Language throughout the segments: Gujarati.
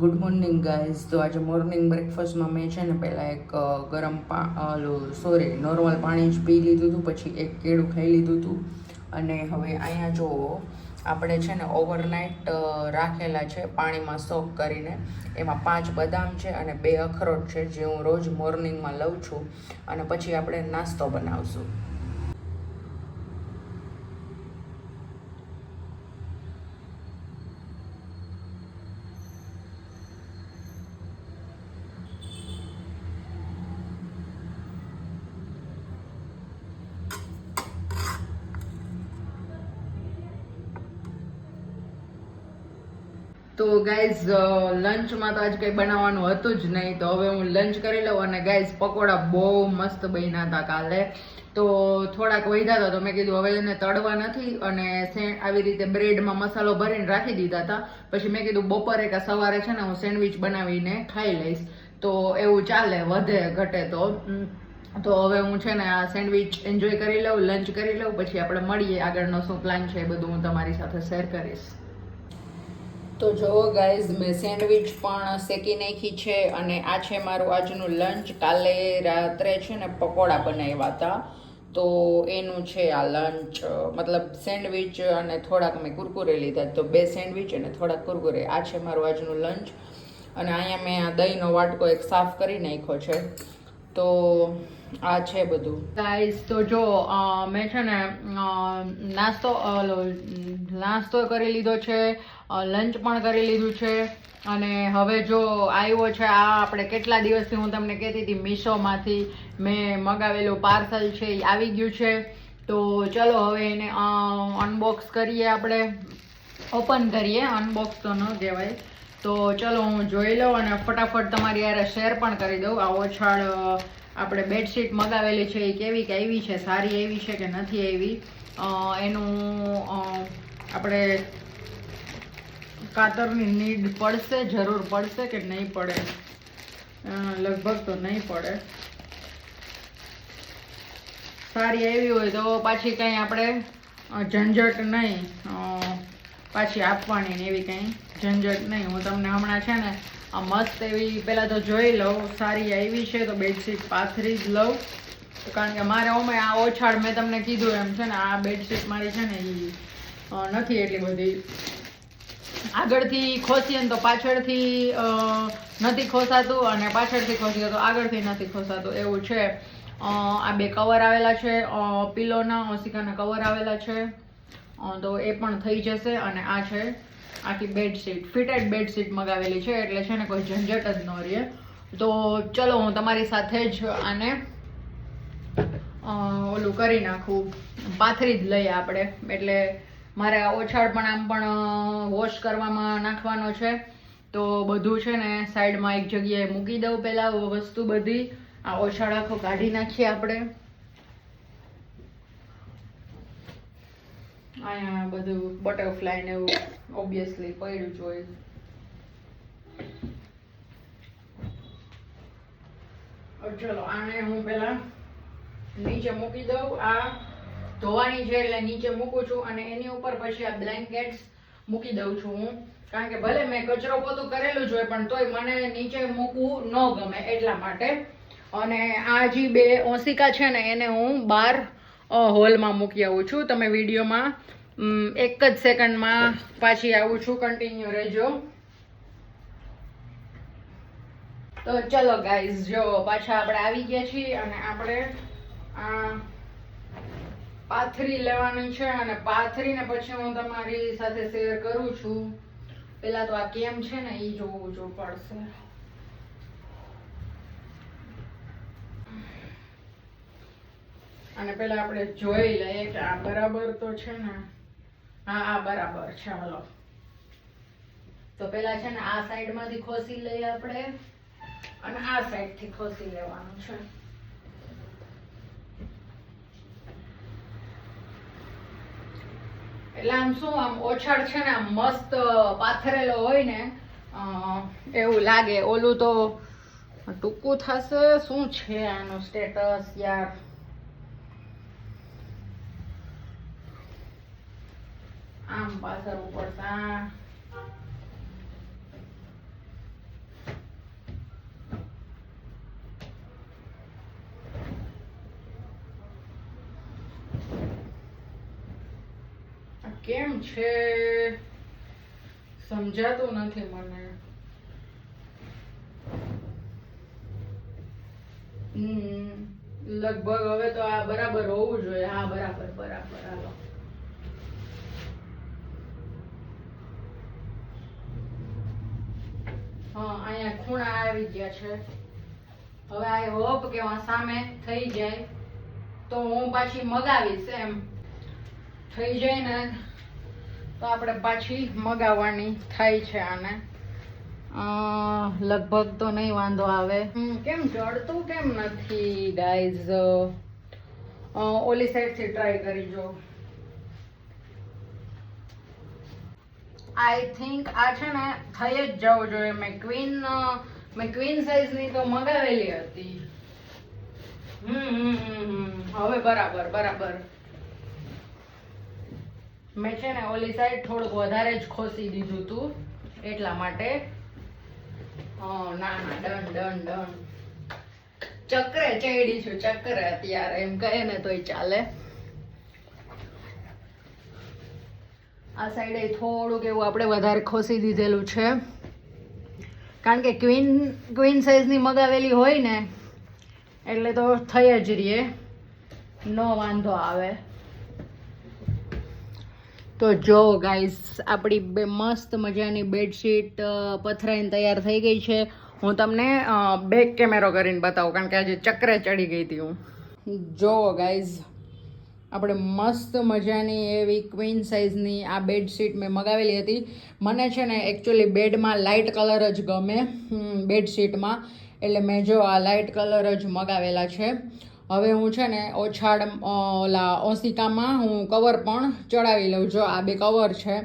Good morning guys. તો આજે મોર્નિંગ બ્રેકફાસ્ટમાં મેં છે ને પહેલાં એક ગરમ નોર્મલ પાણી જ પી લીધું હતું, પછી એક કેળું ખાઈ લીધું હતું. અને હવે અહીંયા જો આપણે છે ને ઓવરનાઇટ રાખેલા છે પાણીમાં સોક કરીને. એમાં 5 બદામ છે અને 2 અખરોટ છે, જે હું રોજ મોર્નિંગમાં લઉં છું. અને પછી આપણે નાસ્તો બનાવશું. તો ગાઈઝ લંચમાં તો આજ કંઈ બનાવવાનું હતું જ નહીં, તો હવે હું લંચ કરી લઉં. અને ગાઈઝ પકોડા બહુ મસ્ત બન્યા હતા કાલે, તો થોડાક વધ્યા હતા, તો મેં કીધું હવે એને તળવા નથી, અને આવી રીતે બ્રેડમાં મસાલો ભરીને રાખી દીધા હતા. પછી મેં કીધું બપોરે કે સવારે છે ને હું સેન્ડવિચ બનાવીને ખાઈ લઈશ, તો એવું ચાલે, વધે ઘટે તો હવે હું છે ને આ સેન્ડવિચ એન્જોય કરી લઉં, લંચ કરી લઉં, પછી આપણે મળીએ. આગળનો શું પ્લાન છે એ બધું હું તમારી સાથે શેર કરીશ. તો જુઓ ગાઈઝ, મેં સેન્ડવિચ પણ શેકી નાખી છે, અને આ છે મારું આજનું લંચ. કાલે રાત્રે છે ને પકોડા બનાવ્યા હતા, તો એનું છે આ લંચ. મતલબ સેન્ડવિચ અને થોડાક મેં કુરકુરે લીધા, તો 2 સેન્ડવિચ અને થોડાક કુરકુરે. આ છે મારું આજનું લંચ. અને અહીંયા મેં આ દહીંનો વાટકો એક સાફ કરી નાખ્યો છે. તો આ છે બધું ગાઈઝ. તો જો મેં છે ને નાસ્તો કરી લીધો છે, લંચ પણ કરી લીધું છે. અને હવે જો આવ્યો છે આ આપણે કેટલા દિવસથી હું તમને કહેતી હતી મીશોમાંથી મેં મગાવેલું પાર્સલ છે, એ આવી ગયું છે. તો ચલો હવે એને અનબોક્સ કરીએ, આપણે ઓપન કરીએ. અનબોક્સ તો ન કહેવાય. તો ચલો હું જોઈ લઉં અને ફટાફટ તમારી યારે શેર પણ કરી દઉં. આ ઓછાળ આપણે બેડશીટ મગાવેલી છે, એ કેવી કે આવી છે, સારી એવી છે કે નથી એવી, એનું આપણે કાતરની નીડ પડશે, જરૂર પડશે કે નહીં પડે, લગભગ તો નહીં પડે. સારી એવી હોય તો પાછી કંઈ આપણે ઝંઝટ નહીં, પાછી આપવાની ને એવી કંઈ ઝંઝટ નહીં. હું તમને હમણાં છે ને આ મસ્ત એવી પહેલાં તો જોઈ લઉં, સારી આવી છે તો બેડશીટ પાથરી જ લઉં. કારણ કે મારે ઓમે આ ઓછાળ મેં તમને કીધું એમ છે ને આ બેડશીટ મારી છે ને એ નથી એટલી બધી, આગળથી ખોસીએ ને તો પાછળથી નથી ખોસાતું, અને પાછળથી ખોસીએ તો આગળથી નથી ખોસાતું, એવું છે. આ 2 કવર આવેલા છે, પિલોના ઓસિકાના કવર આવેલા છે, તો એ પણ થઈ જશે. અને આ છે આખી બેડશીટ, ફિટેડ બેડશીટ મગાવેલી છે, એટલે છે ને કોઈ ઝંઝટ જ ન રહે. તો ચલો હું તમારી સાથે જ આને ઓલું કરી નાખું, પાથરી જ લઈએ આપણે. એટલે મારે આ ઓછાળ પણ આમ પણ વોશ કરવામાં નાખવાનો છે, તો બધું છે ને સાઈડમાં એક જગ્યાએ મૂકી દઉં. પહેલાં વસ્તુ બધી આ ઓછાળ આખો કાઢી નાખીએ આપણે. અહીંયા બધું બટરફ્લાય ને એવું ઓબ્વિયસલી પડ્યું જ હોય. ચલો આને હું પહેલા નીચે મૂકી દઉં. આ ધોવાની છે એટલે નીચે મૂકું છું, અને એની ઉપર પછી આ બ્લેન્કેટ્સ મૂકી દઉં છું હું. કારણ કે ભલે મેં કચરો પોતું કરેલું જ હોય, પણ તોય મને નીચે મૂકવું ન ગમે, એટલા માટે. અને આ જે 2 ઓસિકા છે ને એને હું બહાર હોલમાં મૂકી આવું છું. તમે વિડીયોમાં એક જ સેકન્ડમાં પાછી આવું છું, કન્ટિન્યુ રહેજો. તો ચલો ગાઈઝ, જો પાછા આપણે આવી ગયા છીએ, અને આપણે આ પાથરી લેવાની છે, અને પાથરીને પછી હું તમારી સાથે શેર કરું છું. પેલા તો આ કેમ છે ને એ જોવું પડશે. અને પેલા આપણે જોઈ લઈએ કે આ બરાબર તો છે ને. હા, આ બરાબર છે. હાલો, તો પેલા છે ને આ સાઈડ માંથી ખોસી લઈએ આપણે, અને આ સાઈડ થી ખોસી લેવાનું છે. એટલે આમ શું, આમ ઓછાળ છે ને આમ મસ્ત પાથરેલો હોય ને એવું લાગે. ઓલું તો ટૂંકું થશે. શું છે આનું સ્ટેટસ યાર? આમ પાથરવું પડશે. કેમ છે સમજાતું નથી મને. લગભગ હવે તો આ બરાબર હોવું જોઈએ. હા બરાબર બરાબર. હાલો હા અહીંયા ખૂણા આવી ગયા છે. હવે આઈ હોપ કે સામે થઈ જાય તો હું પાછી મગાવીશ. એમ થઈ જાય ને તો આપણે પાછી મગાવવાની થાય છે આને. લગભગ તો નહીં વાંધો આવે. કેમ ચડતું કેમ નથી ગાઈઝ? ઓલી સાઈડથી ટ્રાય કરી જો. આઈ થિંક આ છે ને થઈ જ જવું જોઈએ. મેં ક્વીન સાઈઝ ની તો મગાવેલી હતી. હવે બરાબર બરાબર. મેં છે ને ઓલી સાઈડ થોડુંક વધારે જ ખોસી દીધું હતું એટલા માટે. ના ડન ડન ડન. ચક્રે ચડી છું, ચક્રે અત્યારે એમ કહે ને તોય ચાલે. આ સાઈડે થોડુંક એવું આપણે વધારે ખોસી દીધેલું છે કારણ કે ક્વીન સાઈઝની મગાવેલી હોય ને એટલે તો થઈ જ રહીએ, નો વાંધો આવે. તો જો ગાઈસ આપણી બે મસ્ત મજાની બેડશીટ પથરાઈને તૈયાર થઈ ગઈ છે. હું તમને બેક કેમેરો કરીને બતાવું કારણ કે આજે ચક્રે ચડી ગઈ હતી હું. જો ગાઈઝ આપણે મસ્ત મજાની એવી ક્વીન સાઇઝની આ બેડશીટ મેં મગાવેલી હતી. મને છે ને એકચ્યુઅલી બેડમાં લાઇટ કલર જ ગમે બેડશીટમાં, એટલે મેં જો આ લાઇટ કલર જ મગાવેલા છે. હવે હું છે ને ઓછાડ ઓલા ઓસિકામાં હું કવર પણ ચડાવી લઉં. જો આ બે કવર છે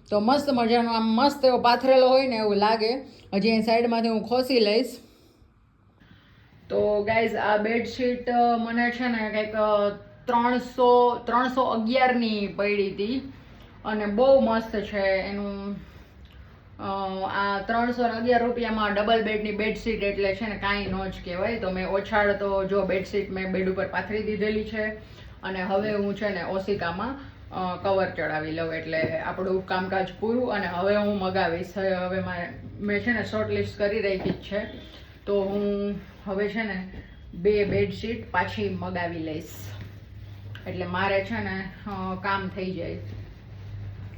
તો મસ્ત મજાનો આમ મસ્ત એવો પાથરેલો હોય ને એવું લાગે. હજી અહીં સાઈડમાંથી હું ખોસી લઈશ. તો ગાઈઝ આ બેડશીટ મને છે ને કંઈક 311ની પડી હતી અને બહુ મસ્ત છે. એનું આ 311 રૂપિયામાં ડબલ બેડની બેડશીટ એટલે છે ને કાંઈ ન જ કહેવાય. તો મેં ઓછાડ તો જો બેડશીટ મેં બેડ ઉપર પાથરી દીધેલી છે અને હવે હું છે ને ઓસિકામાં કવર ચડાવી લઉં એટલે આપણું કામકાજ પૂરું. અને હવે હું મગાવીશ. હવે મેં છે ને શોર્ટ લિસ્ટ કરી રાખી જ છે તો હું હવે છે ને 2 બેડશીટ પાછી મગાવી લઈશ એટલે મારે છે ને કામ થઈ જાય.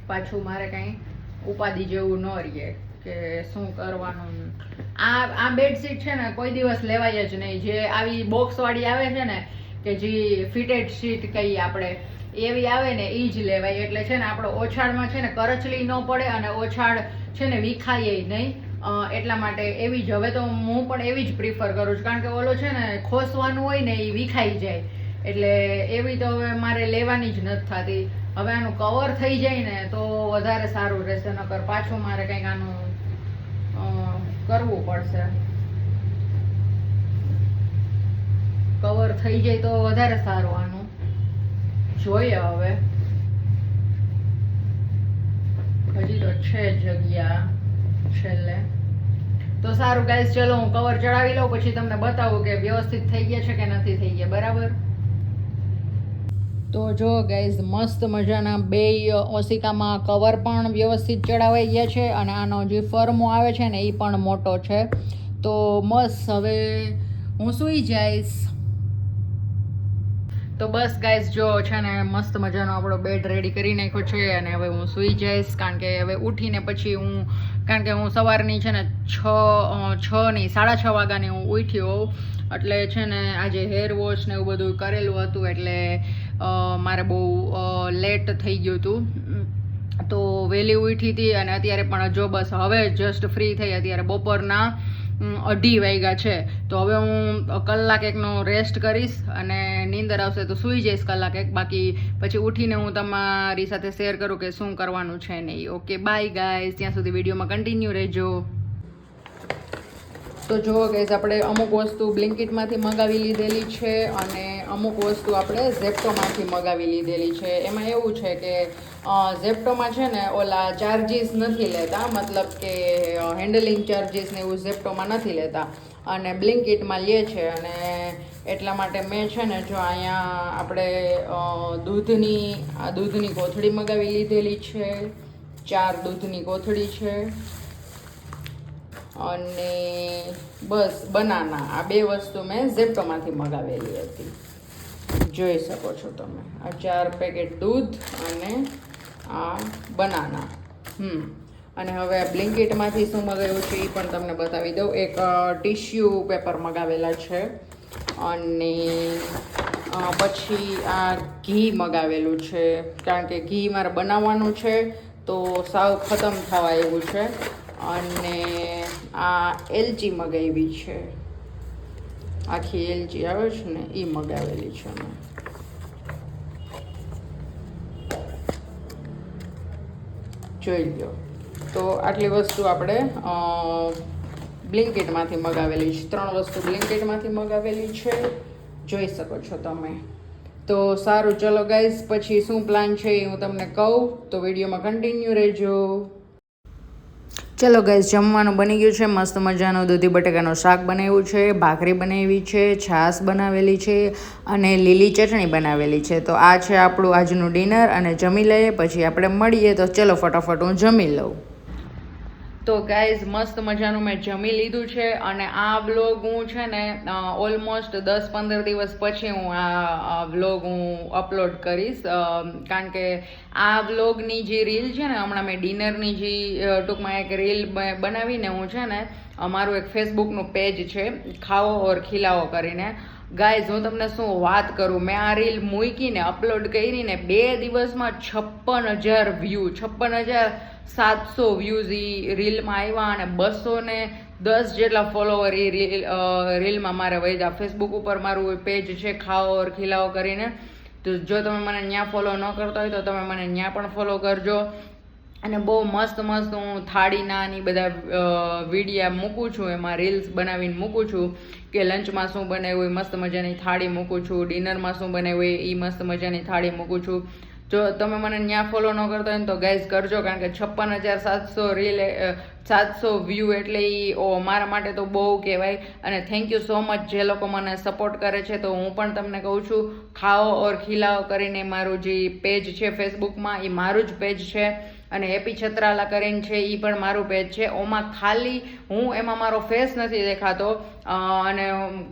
પાછું મારે કંઈ ઉપાધિ જેવું ન રહીએ કે શું કરવાનું. આ બેડશીટ છે ને કોઈ દિવસ લેવાય જ નહીં. જે આવી બોક્સવાળી આવે છે ને કે જે ફિટેડ શીટ કહીએ આપણે એવી આવે ને એ જ લેવાય. એટલે છે ને આપણે ઓછાડમાં છે ને કરચલી ન પડે અને ઓછાડ છે ને વિખાય નહીં. એટલા માટે એવી જ હવે તો હું પણ એવી જ પ્રિફર કરું છું કારણ કે ઓલો છે ને ખોસવાનું હોય ને એ વિખાઈ જાય એટલે એવી તો હવે મારે લેવાની જ નથી થતી. હવે આનું કવર થઈ જાય ને તો વધારે સારું રહેશે, નકર પાછું મારે કંઈક આનું કરવું પડશે. કવર થઈ જાય તો વધારે સારું. આનું જોઈએ હવે, હજી તો છે જગ્યા છેલ્લે. તો સારું ગાઈસ, ચલો હું કવર ચડાવી લઉં પછી તમને બતાવું કે વ્યવસ્થિત થઈ ગયા છે કે નથી થઈ ગયા. બરાબર. તો જો ગાઈઝ મસ્ત મજાના 2 ઓસિકામાં કવર પણ વ્યવસ્થિત ચડાવાઈ ગયા છે અને આનો જે ફર્મો આવે છે ને એ પણ મોટો છે. તો મસ્ત હવે હું સૂઈ જઈશ. તો બસ ગાઈઝ જો છે ને મસ્ત મજાનો આપણો બેડ રેડી કરી નાખ્યો છે અને હવે હું સૂઈ જઈશ કારણ કે હવે ઉઠીને પછી કારણ કે હું સવારની છે ને 6:30 વાગ્યાની હું ઉઠી હોઉં એટલે છે ને આજે હેર વોશ ને એવું બધું કરેલું હતું એટલે મારે બહુ લેટ થઈ ગયું હતું. તો વહેલી ઉઠી હતી અને અત્યારે પણ જો બસ હવે જસ્ટ ફ્રી થઈ. અત્યારે બપોરના 2:30 વાગ્યા છે. તો હવે હું કલાક એકનો રેસ્ટ કરીશ અને નીંદર આવશે તો સૂઈ જઈશ કલાક એક. બાકી પછી ઉઠીને હું તમારી સાથે શેર કરું કે શું કરવાનું છે નહીં. ઓકે બાય ગાઈઝ, ત્યાં સુધી વિડીયોમાં કન્ટિન્યુ રહેજો. તો જુઓ ગાઈઝ આપણે અમુક વસ્તુ બ્લિંકિટમાંથી મગાવી લીધેલી છે અને અમુક વસ્તુ આપણે ઝેપ્ટોમાંથી મગાવી લીધેલી છે. એમાં એવું છે કે ઝેપ્ટોમાં છે ને ઓલા ચાર્જીસ નથી લેતા, મતલબ કે હેન્ડલિંગ ચાર્જીસ ને એવું ઝેપ્ટોમાં નથી લેતા અને બ્લિંકિટમાં લે છે. અને એટલા માટે મેં છે ને જો અહીંયા આપણે દૂધની કોથળી મગાવી લીધેલી છે, 4 દૂધની કોથળી છે અને બસ બનાના, આ 2 વસ્તુ મેં ઝેપ્ટોમાંથી મગાવેલી હતી. જોઈ શકો છો તમે, આ 4 પેકેટ દૂધ અને આ બનાના. અને હવે આ બ્લિંકિટમાંથી શું મગાવ્યું છે એ પણ તમને બતાવી દઉં. એક ટીશ્યુ પેપર મગાવેલા છે અને પછી આ ઘી મગાવેલું છે, કારણ કે ઘી મારે બનાવવાનું છે તો સાવ ખતમ થવા એવું છે. અને આ એલચી મગાવી છે, આખી એલચી આવે છે ને એ મગાવેલી છે મેં. જોઈ લો. તો આટલી વસ્તુ આપણે બ્લિંકિટમાંથી મગાવેલી છે, 3 વસ્તુ બ્લિંકિટમાંથી મગાવેલી છે, જોઈ શકો છો તમે. તો સારું, ચલો ગાઈઝ, પછી શું પ્લાન છે એ હું તમને કહું, તો વિડીયોમાં કન્ટિન્યુ રહેજો. ચલો ગાઈઝ, જમવાનું બની ગયું છે. મસ્ત મજાનું દૂધી બટેકાનું શાક બનાવ્યું છે, ભાખરી બનાવી છે, છાશ બનાવેલી છે અને લીલી ચટણી બનાવેલી છે. તો આ છે આપણું આજનું ડિનર અને જમી લઈએ પછી આપણે મળીએ. તો ચલો ફટાફટ હું જમી લઉં. તો ગાઈઝ, મસ્ત મજાનું મેં જમી લીધું છે અને આ વ્લોગ હું છે ને ઓલમોસ્ટ 10-15 દિવસ પછી હું આ વ્લોગ હું અપલોડ કરીશ, કારણ કે આ વ્લોગની જે રીલ છે ને, હમણાં મેં ડિનરની જે ટૂંકમાં એક રીલ બનાવીને હું છે ને, મારું એક ફેસબુકનું પેજ છે ખાઓ ઓર ખીલાઓ કરીને. ગાઈઝ, હું તમને શું વાત કરું, મેં આ રીલ મૂકીને અપલોડ કરીને 2 દિવસમાં 56,000 વ્યૂ, 56,700 વ્યૂઝ એ રીલમાં આવ્યા અને 210 જેટલા ફોલોવર એ રીલમાં મારે વધ્યા. ફેસબુક ઉપર મારું પેજ છે ખાઓ ઓર ખીલાઓ કરીને, તો જો તમે મને ત્યાં ફોલો ન કરતા હોય તો તમે મને ત્યાં પણ ફોલો કરજો. અને બહુ મસ્ત મસ્ત હું થાળીના ની બધા વિડીયા મૂકું છું, એમાં રીલ્સ બનાવીને મૂકું છું કે લંચમાં શું બનાવ્યું એ મસ્ત મજાની થાળી મૂકું છું, ડિનરમાં શું બનાવ્યું એ મસ્ત મજાની થાળી મૂકું છું. જો તમે મને ત્યાં ફોલો ન કરતા હોય ને તો ગાઈઝ કરજો, કારણ કે 56,700 વ્યૂ એટલે એ મારા માટે તો બહુ કહેવાય. અને થેન્ક યુ સો મચ જે લોકો મને સપોર્ટ કરે છે. તો હું પણ તમને કહું છું, ખાઓ ઓર ખીલાઓ કરીને મારું જે પેજ છે ફેસબુકમાં, એ મારું જ પેજ છે. અને હેપી છત્રાલા કરીને છે, એ પણ મારું પેજ છે. ઓમાં ખાલી એમાં મારો ફેસ નથી દેખાતો અને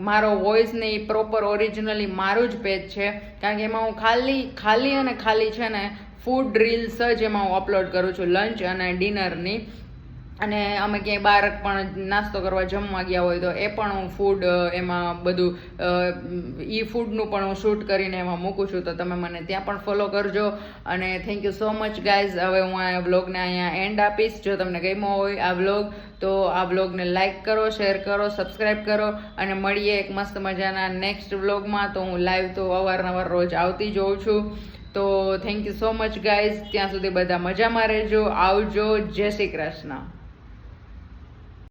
મારો વોઇસ ને એ પ્રોપર ઓરિજિનલી મારું જ પેજ છે, કારણ કે એમાં હું ખાલી અને ખાલી છે ને ફૂડ રીલ્સ જ એમાં હું અપલોડ કરું છું, લંચ અને ડિનરની. અને અમે ક્યાંય બહાર પણ નાસ્તો કરવા જમવા ગયા હોય તો એ પણ હું ફૂડ એમાં બધું ફૂડનું પણ હું શૂટ કરીને એમાં મૂકું છું. તો તમે મને ત્યાં પણ ફોલો કરજો અને thank you so much guys. હવે હું આ વ્લોગને અહીંયા એન્ડ આપીશ. જો તમને ગમ્યો હોય આ વ્લોગ તો આ વ્લોગને લાઇક કરો, શેર કરો, સબસ્ક્રાઈબ કરો અને મળીએ એક મસ્ત મજાના નેક્સ્ટ વ્લોગમાં. તો હું લાઈવ તો અવારનવાર રોજ આવતી જ હોઉં છું. તો thank you so much guys. ત્યાં સુધી બધા મજામાં રહેજો, આવજો, જય શ્રી કૃષ્ણ.